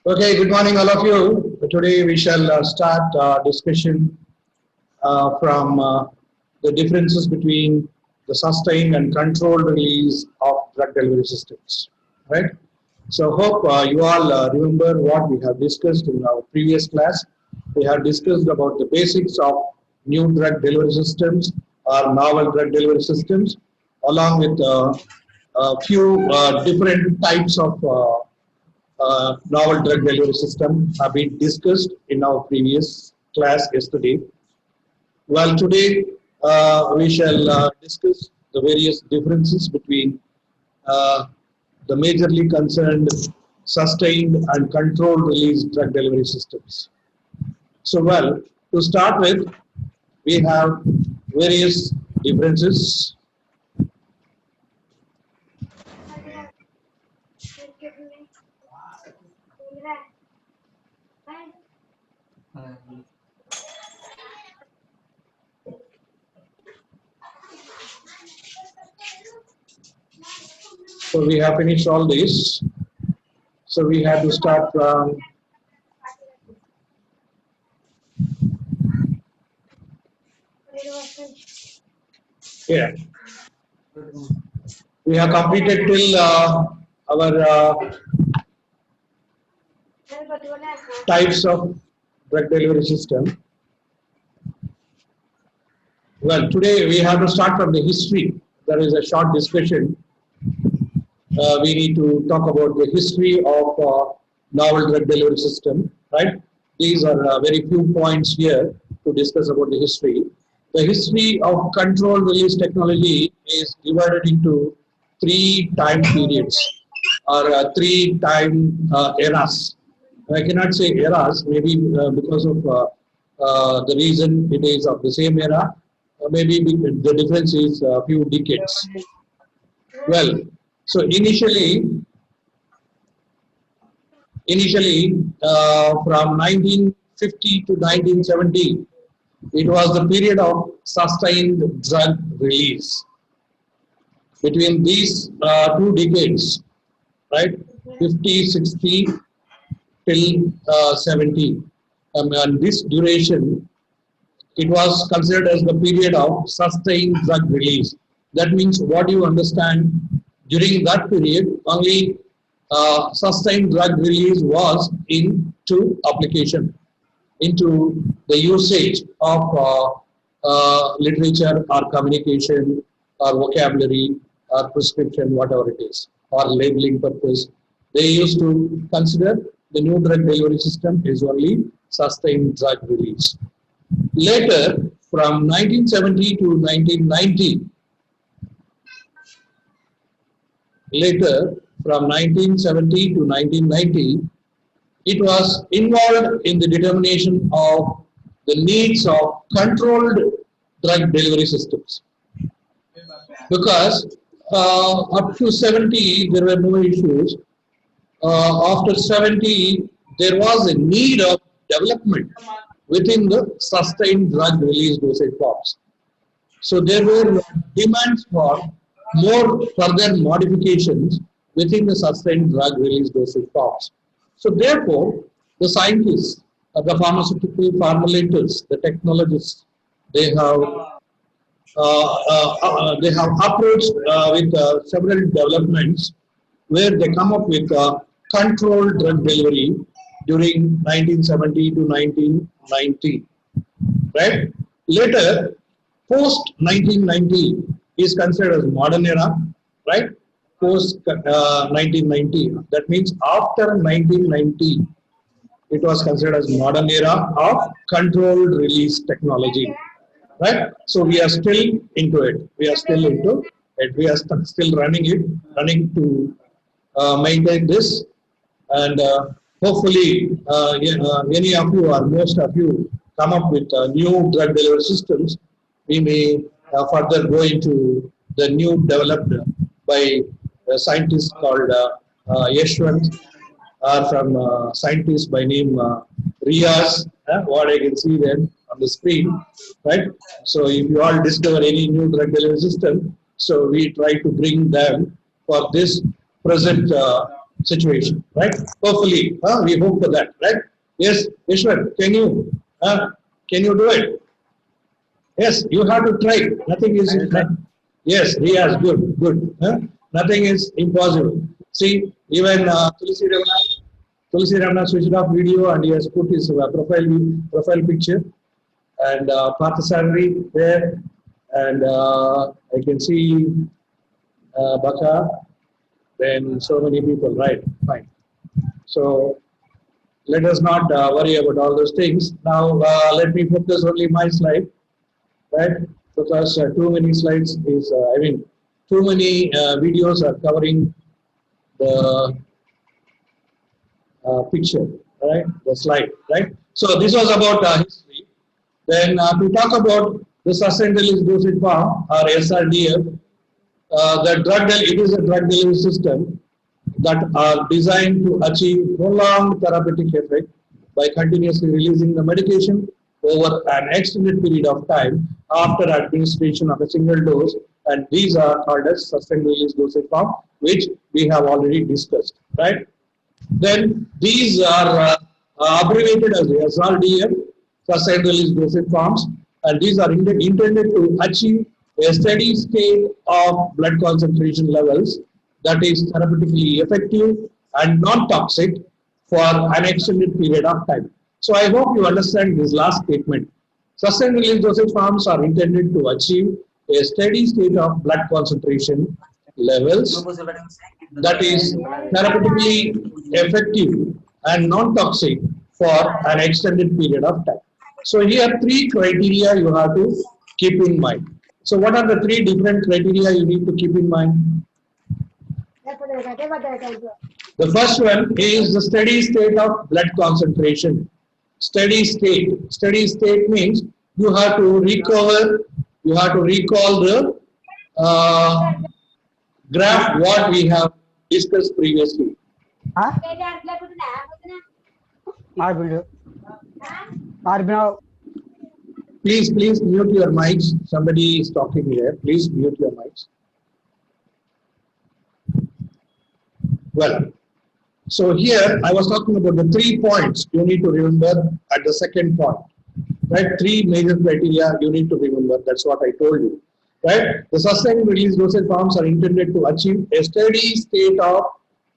Okay, good morning, all of you. Today we shall start discussion from the differences between the sustained and controlled release of drug delivery systems. Right. So, hope you all remember what we have discussed in our previous class. We have discussed about the basics of new drug delivery systems or novel drug delivery systems, along with a few different types of novel drug delivery system have been discussed in our previous class yesterday. Well, today we shall discuss the various differences between uh, the majorly concerned sustained and controlled release drug delivery systems. So, well, to start with, we have various differences. So, we have finished all this. So, we have to start from here. We have completed till our types of drug delivery system. Well, today we have to start from the history. There is a short discussion. We need to talk about the history of novel drug delivery system, right? These are very few points here to discuss about the history. The history of controlled release technology is divided into three time periods or three time eras. I cannot say eras, maybe because of the reason it is of the same era, maybe the difference is a few decades. Well, so initially from 1950 to 1970, it was the period of sustained drug release. Between these two decades, right, 50, 60 till 70, and this duration, it was considered as the period of sustained drug release. That means what you understand during that period, only sustained drug release was into application, into the usage of literature or communication or vocabulary or prescription, whatever it is, or labeling purpose. They used to consider the new drug delivery system is only sustained drug release. Later, from 1970 to 1990, later from 1970 to 1990, it was involved in the determination of the needs of controlled drug delivery systems. Because up to 70, there were no issues. After 70, there was a need of development within the sustained drug release dosage forms. So there were demands for more further modifications within the sustained drug release dosage forms. So therefore, the scientists, the pharmaceutical formulators, the technologists, they have approached with several developments where they come up with controlled drug delivery during 1970 to 1990, right? Later, post 1990 is considered as modern era, right? Post 1990, that means after 1990, it was considered as modern era of controlled release technology, right? So we are still into it. We are still into it. We are still running it, running to maintain this, and hopefully, any of you or most of you come up with new drug delivery systems. We may further go into the new developed by a scientist called Yeshwant, or from scientists by name Riaz, what I can see then on the screen, right? So if you all discover any new drug delivery system, so we try to bring them for this present situation, right? Hopefully, we hope for that, right? Yes, Ishwar, can you do it? Yes, you have to try. Nothing is. Yes, Riyaz, good, good. Nothing is impossible. See, even Tulsi Ramana switched off video and he has put his profile picture and Parthasari there, and I can see Baka. Then so many people, right? Fine. So let us not worry about all those things. Now let me focus only my slide, right? Because too many slides is, too many videos are covering the picture, right? The slide, right? So this was about history. Then to talk about the sustained release dosage form or SRDF, it is a drug delivery system that are designed to achieve prolonged therapeutic effect by continuously releasing the medication over an extended period of time after administration of a single dose, and these are called as sustained release dosage form, which we have already discussed, right? Then these are abbreviated as SRDF, sustained release dosage forms, and these are intended to achieve a steady state of blood concentration levels that is therapeutically effective and non-toxic for an extended period of time. So I hope you understand this last statement. Sustained release dosage forms are intended to achieve a steady state of blood concentration levels that is therapeutically effective and non-toxic for an extended period of time. So here three criteria you have to keep in mind. So what are the three different criteria you need to keep in mind? The first one is the steady state of blood concentration. Steady state. Steady state means you have to recover, you have to recall the graph what we have discussed previously. Please mute your mics. Somebody is talking here. Please mute your mics. Well, so here I was talking about the 3 points you need to remember at the second point, right? 3 major criteria you need to remember. That's what I told you, right? The sustained release dosage forms are intended to achieve a steady state of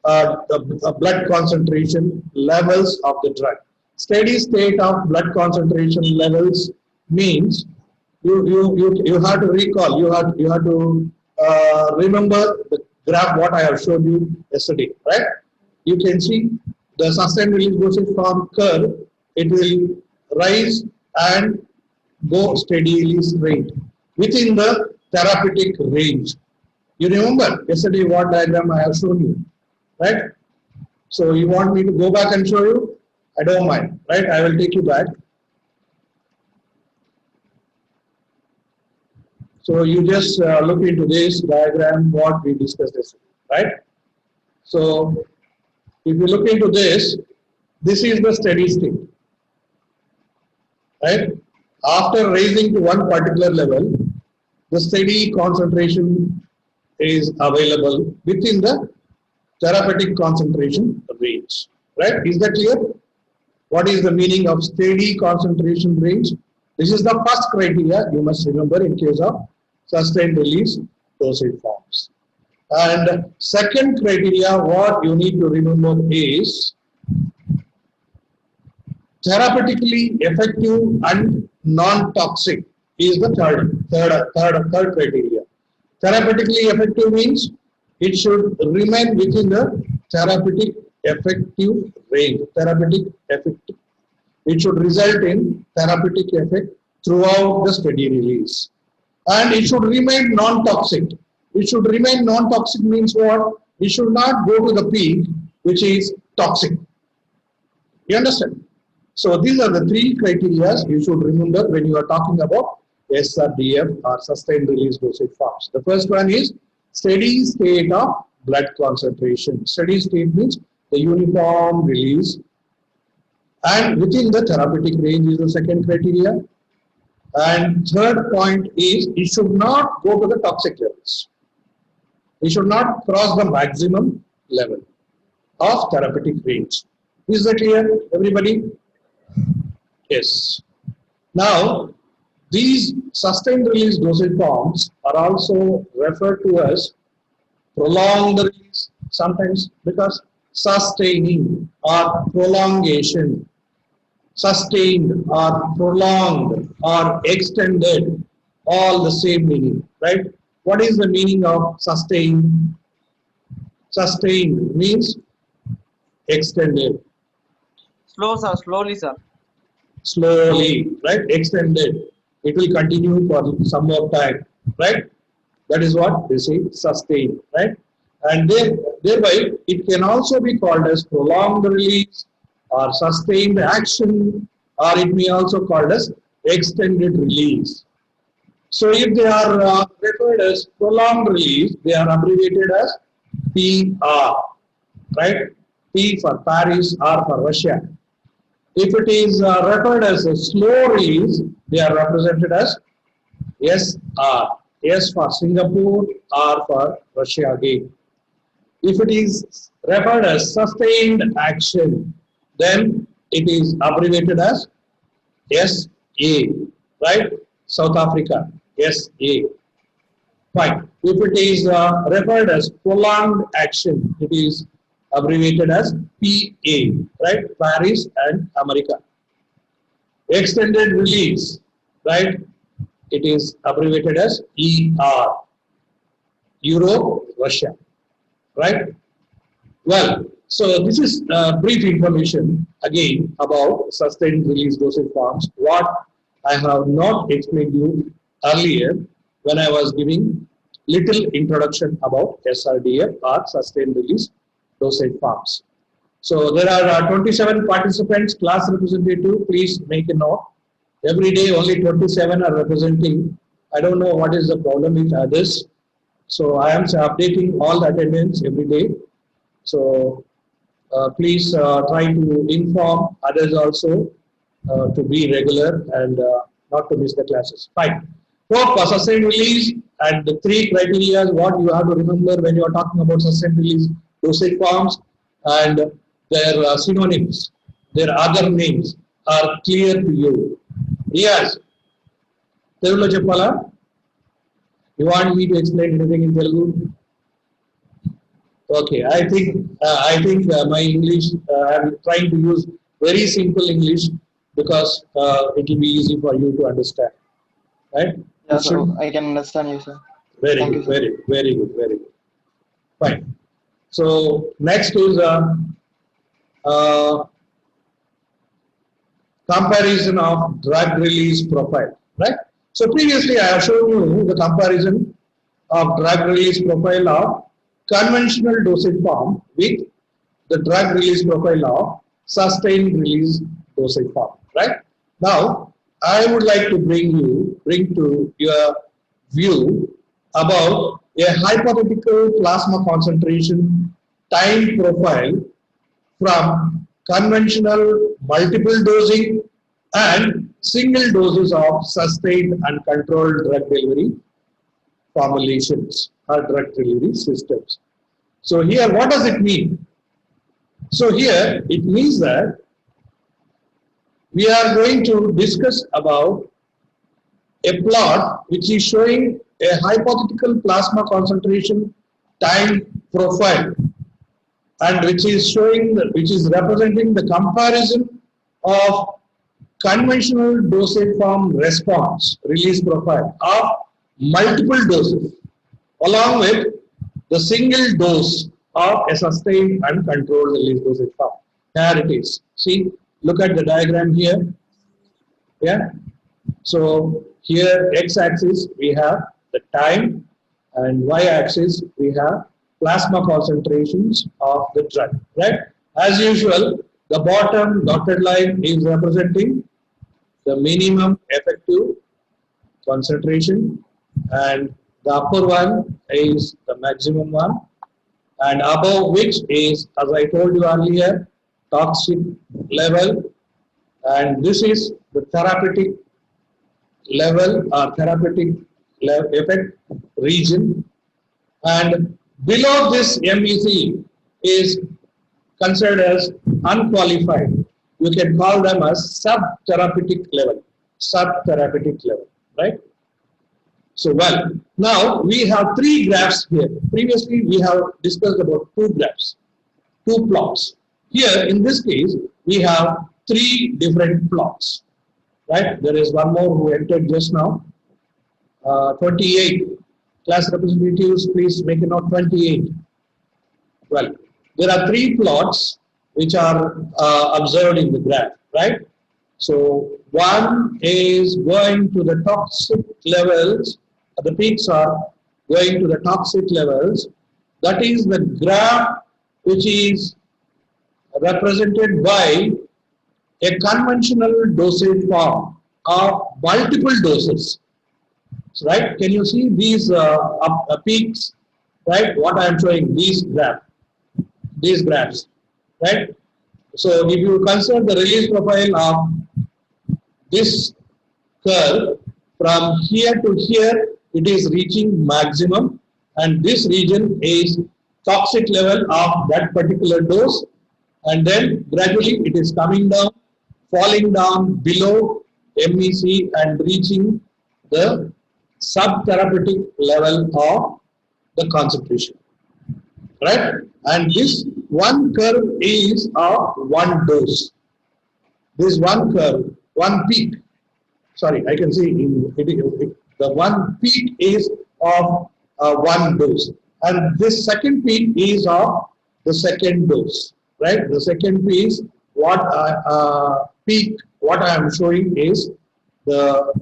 blood concentration levels of the drug. Steady state of blood concentration levels means you have to recall, you have to remember the graph what I have showed you yesterday, right? You can see the sustained release dosage form curve. It will rise and go steadily straight within the therapeutic range. You remember yesterday what diagram I have shown you, right? So you want me to go back and show you? I don't mind, right? I will take you back. So you just look into this diagram what we discussed yesterday, right? So if you look into this, this is the steady state, right? After raising to one particular level, the steady concentration is available within the therapeutic concentration range, right? Is that clear? What is the meaning of steady concentration range? This is the first criteria you must remember in case of sustained release dosage forms. And second criteria what you need to remember is therapeutically effective and non-toxic is the third criteria. Therapeutically effective means it should remain within the therapeutic effective range. Therapeutic effective. It should result in therapeutic effect throughout the steady release. And it should remain non-toxic. It should remain non-toxic means what? It should not go to the peak, which is toxic. You understand? So these are the 3 criteria you should remember when you are talking about SRDF or sustained release dosage forms. The first one is steady state of blood concentration. Steady state means the uniform release, and within the therapeutic range is the second criteria. And third point is it should not go to the toxic levels. It should not cross the maximum level. of therapeutic range. Is that clear, everybody? Yes. Now, these sustained release dosage forms are also referred to as prolonged release sometimes, because sustaining or prolongation, sustained or prolonged or extended, all the same meaning, right? What is the meaning of sustained? Sustained means extended, Slow, sir. Slowly, sir. slowly, right? Extended. It will continue for some more time, right? That is what they say, sustained, right? And thereby, it can also be called as prolonged release or sustained action, or it may also called as extended release. So if they are referred as prolonged release, they are abbreviated as PR, right? P for Paris, R for Russia. If it is referred as a slow release, they are represented as SR. S for Singapore, R for Russia again. If it is referred as sustained action, then it is abbreviated as SA, right? South Africa, SA. Fine. If it is referred as prolonged action, it is abbreviated as PA, right? Paris and America. Extended release, right? It is abbreviated as ER, Europe, Russia, right? Well, so this is brief information again about sustained release dosage forms. What I have not explained you earlier when I was giving little introduction about SRDF or sustained release dosage forms. So there are 27 participants, class representative. Please make a note. Every day only 27 are representing. I don't know what is the problem with others. So I am updating all the attendance every day. So please try to inform others also to be regular and not to miss the classes. Fine. So sustained release and the three criteria, what you have to remember when you are talking about sustained release dosage forms and their synonyms, their other names are clear to you. Yes. Telugulo cheppala? You want me to explain anything in Telugu? Okay, I think my English, I'm trying to use very simple English because it will be easy for you to understand, right? Yeah, sir. I can understand you, sir. Very Thank good, you, sir. very good, very good. Fine. So next is uh, comparison of drug release profile, right? So previously I have shown you the comparison of drug release profile of conventional dosage form with the drug release profile of sustained release dosage form, right? Now I would like to bring to your view about a hypothetical plasma concentration time profile from conventional multiple dosing and single doses of sustained and controlled drug delivery formulations or drug delivery systems. So here, what does it mean? So here, it means that we are going to discuss about a plot which is showing a hypothetical plasma concentration time profile, and which is representing the comparison of conventional dosage form response release profile of multiple doses along with the single dose of a sustained and controlled release dosage form. Here it is. See, look at the diagram here. Yeah. So here x-axis we have the time and y-axis we have plasma concentrations of the drug, right? As usual, the bottom dotted line is representing the minimum effective concentration and the upper one is the maximum one, and above which is, as I told you earlier, toxic level, and this is the therapeutic level or therapeutic effect region, and below this MEC is considered as unqualified. You can call them as sub-therapeutic level, right? So, well, now we have three graphs here. Previously, we have discussed about two graphs, two plots. Here, in this case, we have three different plots, right? There is one more who entered just now. 28. Class representatives, please make a note, 28. Well, there are three plots which are observed in the graph, right? So, one is going to the toxic levels, the peaks are going to the toxic levels. That is the graph which is represented by a conventional dosage form of multiple doses. So, right? Can you see these peaks? Right? What I am showing, these graphs, right? So, if you consider the release profile of this curve from here to here, it is reaching maximum, and this region is toxic level of that particular dose, and then gradually it is coming down, falling down below MEC and reaching the sub-therapeutic level of the concentration, right? And this one curve is of one dose. This one curve, one peak, sorry, I can see the one peak is of one dose, and this second peak is of the second dose, right? The second piece, peak, what I am showing is the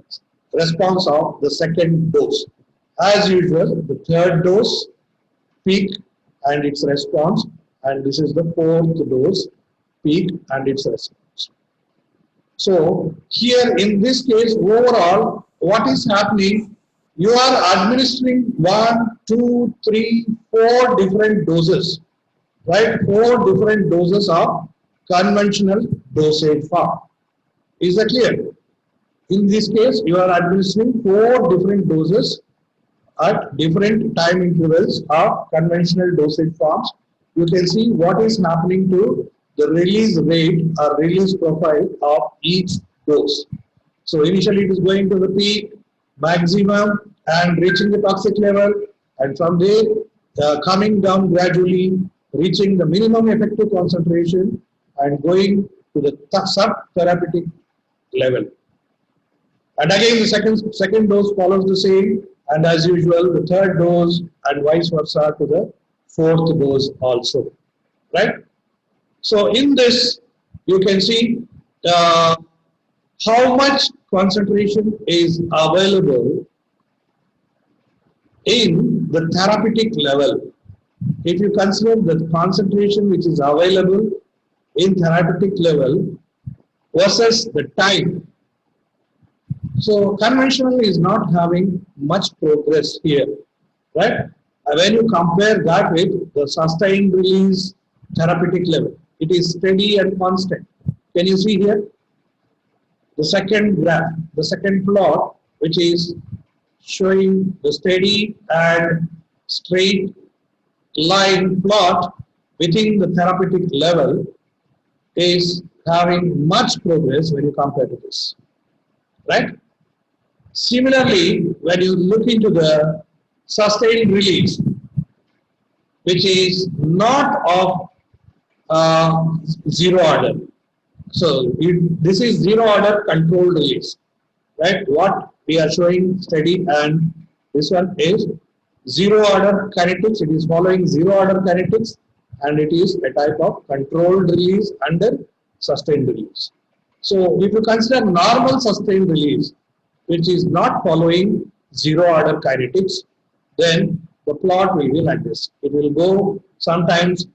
response of the second dose. As usual, the third dose, peak and its response, and this is the fourth dose, peak and its response. So here in this case, overall, what is happening? You are administering 1, 2, 3, 4 different doses, right? 4 different doses of conventional dosage form. Is that clear? In this case, you are administering 4 different doses at different time intervals of conventional dosage forms. You can see what is happening to the release rate or release profile of each dose. So initially it is going to the peak, maximum, and reaching the toxic level, and from there coming down gradually, reaching the minimum effective concentration and going to the sub-therapeutic level. And again the second dose follows the same, and as usual the third dose and vice versa to the fourth dose also, right? So in this you can see how much concentration is available in the therapeutic level. If you consider the concentration which is available in therapeutic level versus the time. So conventional is not having much progress here, right? When you compare that with the sustained release therapeutic level, it is steady and constant. Can you see here? The second graph, the second plot, which is showing the steady and straight line plot within the therapeutic level, is having much progress when you compare to this, right? Similarly, when you look into the sustained release, which is not of zero order. So this is zero order controlled release, right? What we are showing steady, and this one is zero order kinetics. It is following zero order kinetics, and it is a type of controlled release under sustained release. So if you consider normal sustained release, which is not following zero order kinetics, then the plot will be like this. It will go, sometimes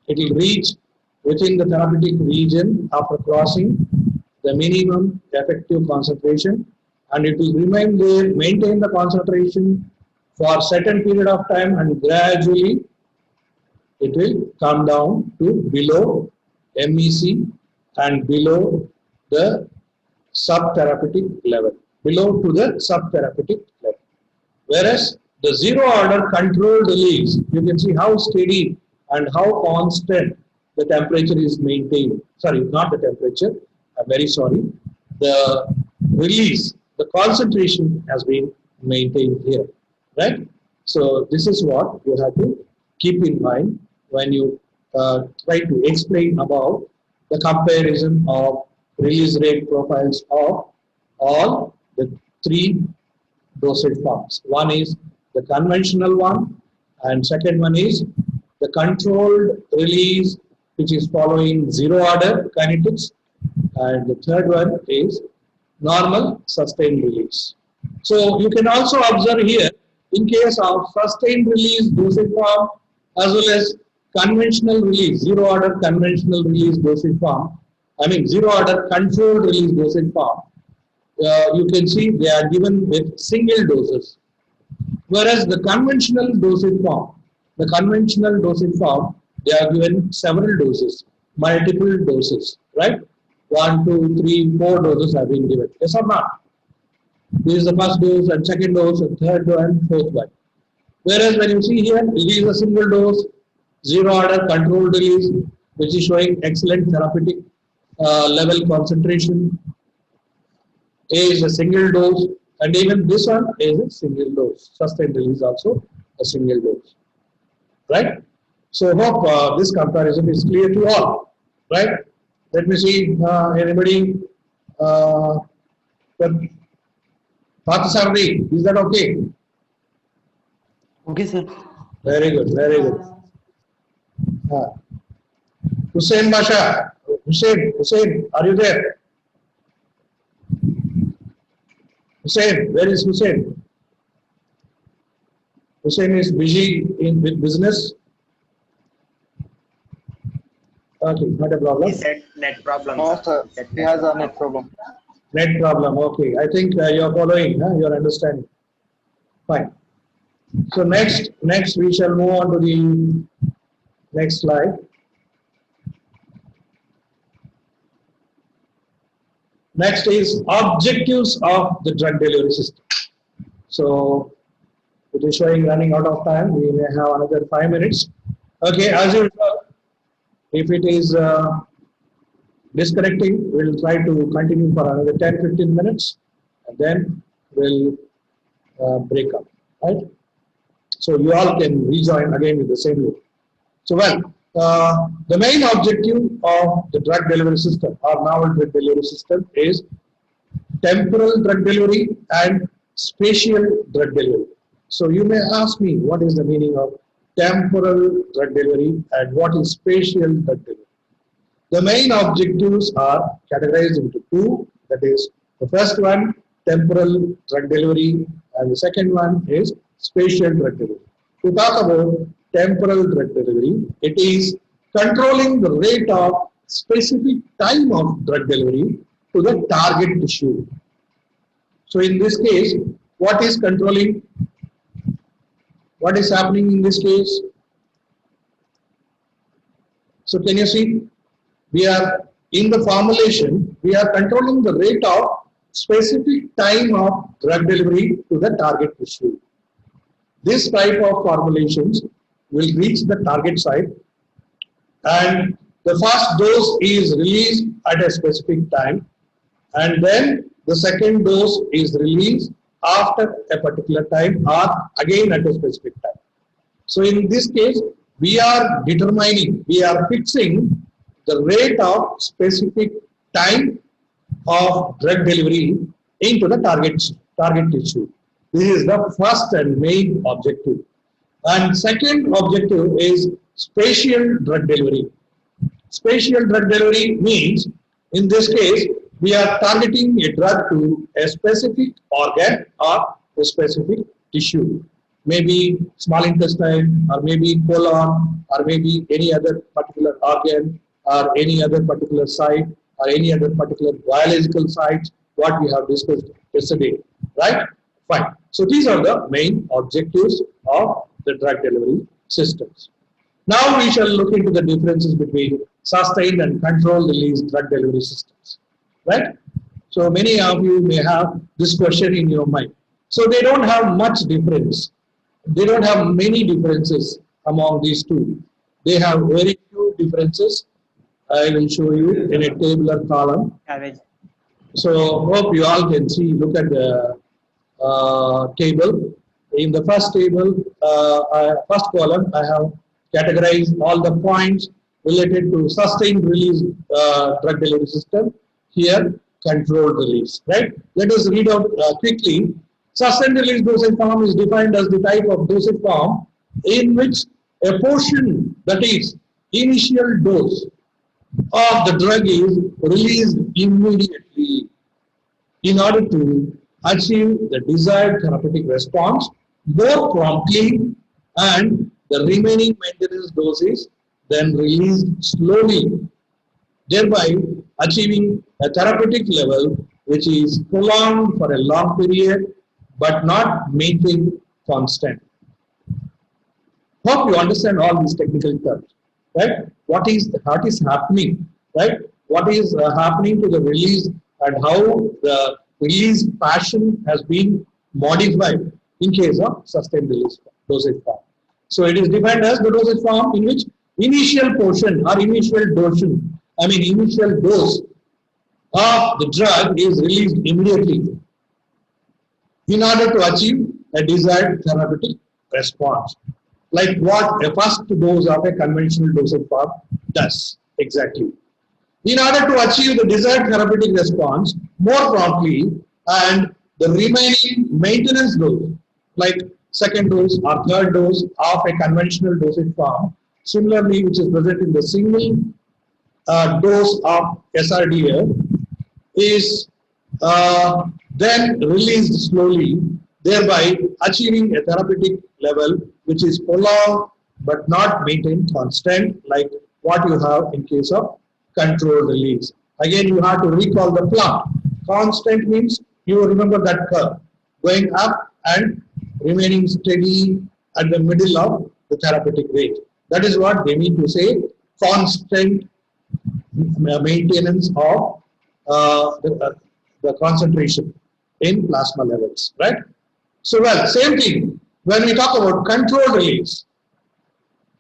it will reach within the therapeutic region after crossing the minimum effective concentration, and it will remain there, maintain the concentration for a certain period of time, and gradually it will come down to below MEC and below the sub-therapeutic level, below to the sub-therapeutic level. Whereas the zero order controlled release, you can see how steady and how constant the temperature is maintained. Sorry, not the temperature. I'm very sorry. The release, the concentration has been maintained here, right? So this is what you have to keep in mind when you try to explain about the comparison of release rate profiles of all the three dosage forms. One is the conventional one, and second one is the controlled release, which is following zero order kinetics, and the third one is normal sustained release. So you can also observe here, in case of sustained release dosage form as well as conventional release, zero order conventional release dosage form, zero order controlled release dosage form, you can see they are given with single doses. Whereas the conventional dosage form, they are given several doses, multiple doses, right? 1, 2, 3, 4 doses have been given. Yes or not? This is the first dose and second dose and third and fourth one. Whereas when you see here, it is a single dose, zero order controlled release, which is showing excellent therapeutic level concentration. A is a single dose, and even this one is a single dose. Sustained release also a single dose, right? So hope this comparison is clear to all, right? Let me see anybody. Pathasardi, is that okay? Okay, sir. Very good, very good. Hussein Basha, Hussein, are you there? Hussein, where is Hussein? Hussein is busy with business. Okay, not a problem. He said net problem. No, sir. He has a net problem. Net problem, okay. I think you are following, you are understanding. Fine. So next we shall move on to the next slide. Next is objectives of the drug delivery system. So it is showing running out of time. We may have another 5 minutes. Okay, as usual, if it is disconnecting, we'll try to continue for another 10-15 minutes, and then we'll break up, right? So you all can rejoin again with the same loop. So the main objective of the drug delivery system or novel drug delivery system is temporal drug delivery and spatial drug delivery. So you may ask me, what is the meaning of temporal drug delivery and what is spatial drug delivery? The main objectives are categorized into two. That is, the first one, temporal drug delivery, and the second one is spatial drug delivery. To talk about temporal drug delivery, it is controlling the rate of specific time of drug delivery to the target tissue. So in this case, what is controlling? What is happening in this case? So can you see? We are in the formulation, we are controlling the rate of specific time of drug delivery to the target tissue. This type of formulations will reach the target site, and the first dose is released at a specific time, and then the second dose is released after a particular time or again at a specific time. So in this case, we are fixing the rate of specific time of drug delivery into the target tissue. This is the first and main objective. And second objective is spatial drug delivery. Spatial drug delivery means, in this case, we are targeting a drug to a specific organ or a specific tissue. Maybe small intestine, or maybe colon, or maybe any other particular organ, or any other particular site, or any other particular biological sites, what we have discussed yesterday, right? Fine. So these are the main objectives of the drug delivery systems. Now we shall look into the differences between sustained and controlled release drug delivery systems, right? So many of you may have this question in your mind. So they don't have much difference. They don't have many differences among these two. they have very few differences. I will show you in a tabular column. Average. So hope you all can see, look at the table. In the first table, first column, I have categorized all the points related to sustained release drug delivery system. Here, controlled release, right? Let us read out quickly. Sustained release dosage form is defined as the type of dosage form in which a portion, that is, initial dose of the drug is released immediately in order to achieve the desired therapeutic response more promptly, and the remaining maintenance dose is then released slowly, thereby achieving a therapeutic level which is prolonged for a long period but not maintained constant. Hope you understand all these technical terms, right? What is happening, right? What is happening to the release and how the release pattern has been modified in case of sustained release dosage form. So it is defined as the dosage form in which initial portion or initial dose of the drug is released immediately in order to achieve a desired therapeutic response. Like what a first dose of a conventional dosage form does exactly. In order to achieve the desired therapeutic response more promptly, and the remaining maintenance dose, like second dose or third dose of a conventional dosage form, similarly, which is present in the single dose of SRDF, is then released slowly, thereby achieving a therapeutic level which is prolonged but not maintained constant, like what you have in case of controlled release. Again, you have to recall the plot. Constant means you remember that curve going up and remaining steady at the middle of the therapeutic range. That is what they mean to say constant maintenance of the concentration in plasma levels, right? So, well, same thing when we talk about controlled release.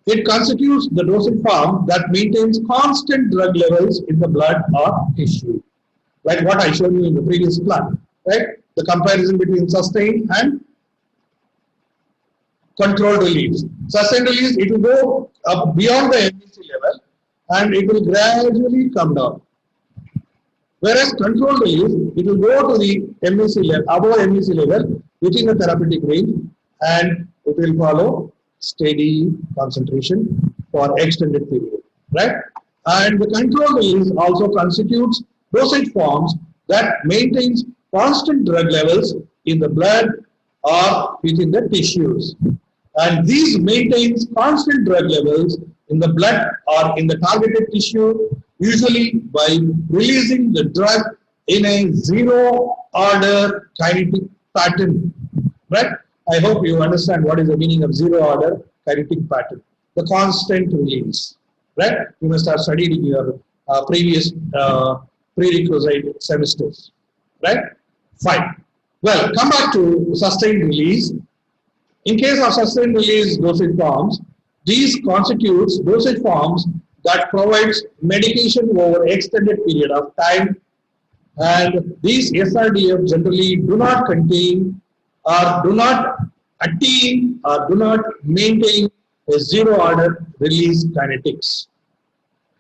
It constitutes the dosage form that maintains constant drug levels in the blood or tissue, like what I showed you in the previous plot, right? The comparison between sustained and controlled release. Sustained release, it will go up beyond the MEC level and it will gradually come down. Whereas controlled release, it will go to the MEC level, above MEC level within the therapeutic range, and it will follow steady concentration for extended period, right? And the controlled release also constitutes dosage forms that maintains constant drug levels in the blood or within the tissues. And these maintains constant drug levels in the blood or in the targeted tissue, usually by releasing the drug in a zero order kinetic pattern, right? I hope you understand what is the meaning of zero order kinetic pattern. The constant release, right? You must have studied in your previous prerequisite semesters, right? Fine. Well, come back to sustained release. In case of sustained release dosage forms, these constitutes dosage forms that provides medication over extended period of time, and these SRDF generally do not contain or do not attain or do not maintain a zero order release kinetics,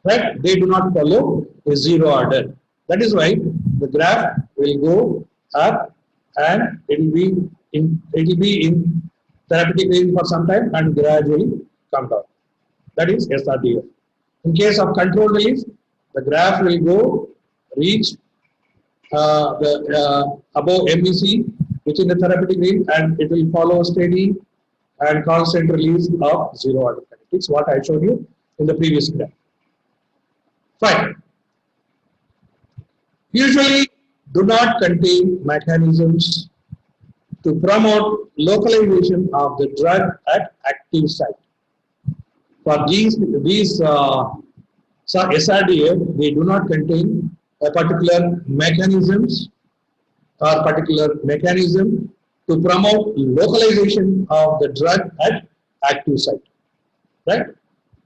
right? They do not follow a zero order. That is why the graph will go up and it will be in therapeutic range for some time and gradually come down. That is SRDF. In case of controlled release, the graph will go reach above MEC within the therapeutic range, and it will follow steady and constant release of zero order kinetics, what I showed you in the previous graph. Fine. Usually do not contain mechanisms to promote localization of the drug at active site. For these SRDF, they do not contain a particular mechanism to promote localization of the drug at active site, right?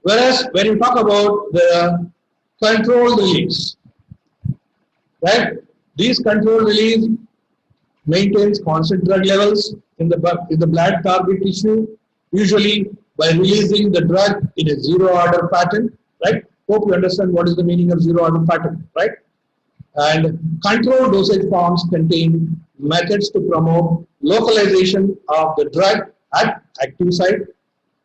Whereas when you talk about the controlled release, right? These controlled release maintains constant drug levels in the blood target tissue, usually by releasing the drug in a zero order pattern, right? Hope you understand what is the meaning of zero order pattern, right? And controlled dosage forms contain methods to promote localization of the drug at active site,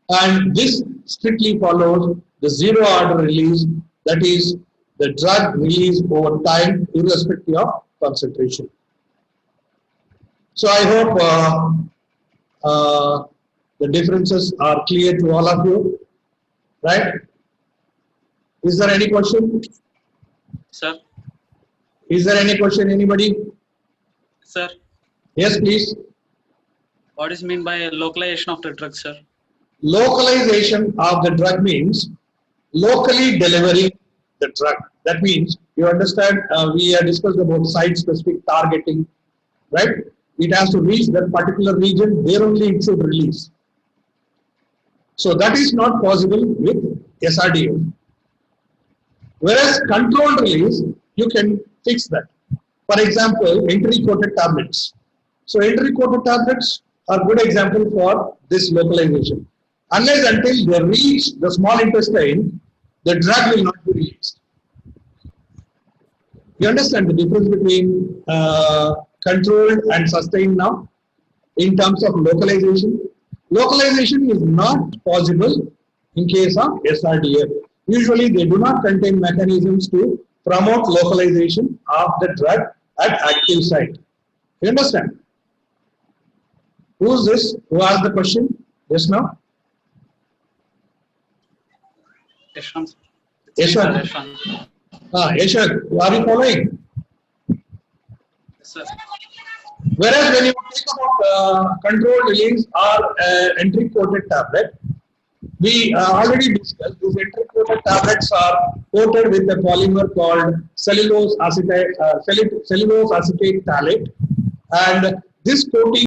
and this strictly follows the zero order release, that is the drug release over time irrespective of concentration. So I hope the differences are clear to all of you, right? Is there any question? Sir, Is there any question, anybody? sir, Yes, please. what is mean by localization of the drug, sir? Localization of the drug means locally delivering the drug. That means, you understand, we have discussed about site-specific targeting, right? It has to reach that particular region, there only it should release. So that is not possible with SRDF. Whereas controlled release, you can fix that. For example, entry-coated tablets. So entry-coated tablets are good example for this localization. Unless until they reach the small intestine, the drug will not be released. You understand the difference between controlled and sustained now in terms of localization? Localization is not possible in case of SRDF. Usually they do not contain mechanisms to promote localization of the drug at active site. You understand? Who is this? Who asked the question just now? Yashwant. Yashwant. Yashwant. Yashwant, are you following? Yes, sir. Whereas when you think about controlled release or entry-coated tablet, we already discussed these entry-coated tablets are coated with a polymer called cellulose acetate phthalate, and this coating